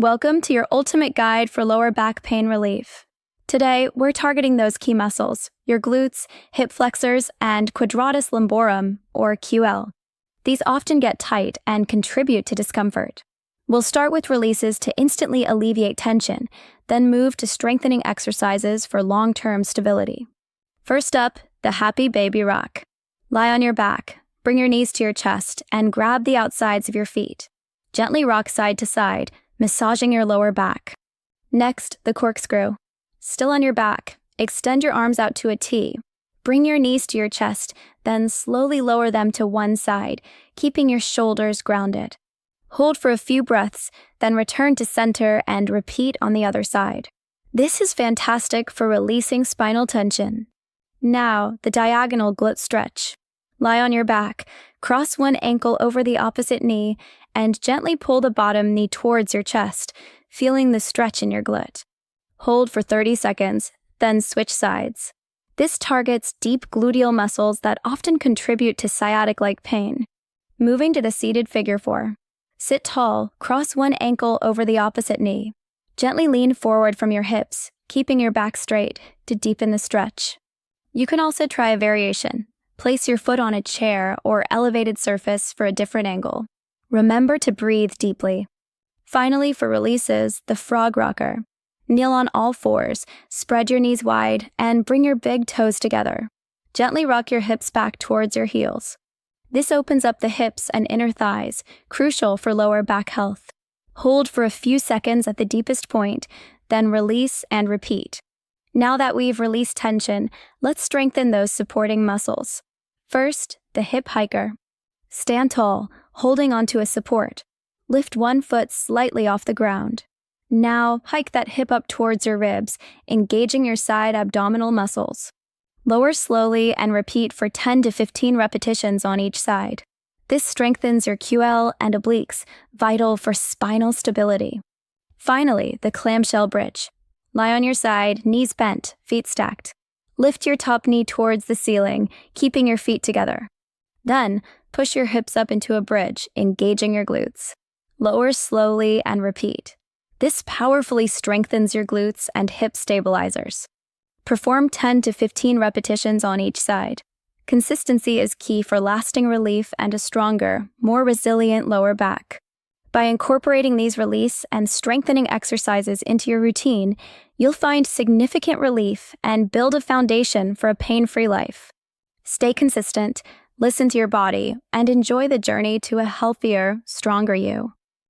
Welcome to your ultimate guide for lower back pain relief. Today, we're targeting those key muscles, your glutes, hip flexors, and quadratus lumborum, or QL. These often get tight and contribute to discomfort. We'll start with releases to instantly alleviate tension, then move to strengthening exercises for long-term stability. First up, the happy baby rock. Lie on your back, bring your knees to your chest, and grab the outsides of your feet. Gently rock side to side, massaging your lower back. Next, the corkscrew. Still on your back, extend your arms out to a T. Bring your knees to your chest, then slowly lower them to one side, keeping your shoulders grounded. Hold for a few breaths, then return to center and repeat on the other side. This is fantastic for releasing spinal tension. Now, the diagonal glute stretch. Lie on your back, cross one ankle over the opposite knee, and gently pull the bottom knee towards your chest, feeling the stretch in your glute. Hold for 30 seconds, then switch sides. This targets deep gluteal muscles that often contribute to sciatic-like pain. Moving to the seated figure 4. Sit tall, cross one ankle over the opposite knee. Gently lean forward from your hips, keeping your back straight to deepen the stretch. You can also try a variation. Place your foot on a chair or elevated surface for a different angle. Remember to breathe deeply. Finally, for releases, the frog rocker. Kneel on all fours, spread your knees wide, and bring your big toes together. Gently rock your hips back towards your heels. This opens up the hips and inner thighs, crucial for lower back health. Hold for a few seconds at the deepest point, then release and repeat. Now that we've released tension, let's strengthen those supporting muscles. First, the hip hiker. Stand tall, holding onto a support. Lift one foot slightly off the ground. Now, hike that hip up towards your ribs, engaging your side abdominal muscles. Lower slowly and repeat for 10 to 15 repetitions on each side. This strengthens your QL and obliques, vital for spinal stability. Finally, the clamshell bridge. Lie on your side, knees bent, feet stacked. Lift your top knee towards the ceiling, keeping your feet together. Then, push your hips up into a bridge, engaging your glutes. Lower slowly and repeat. This powerfully strengthens your glutes and hip stabilizers. Perform 10 to 15 repetitions on each side. Consistency is key for lasting relief and a stronger, more resilient lower back. By incorporating these release and strengthening exercises into your routine, you'll find significant relief and build a foundation for a pain-free life. Stay consistent, listen to your body, and enjoy the journey to a healthier, stronger you.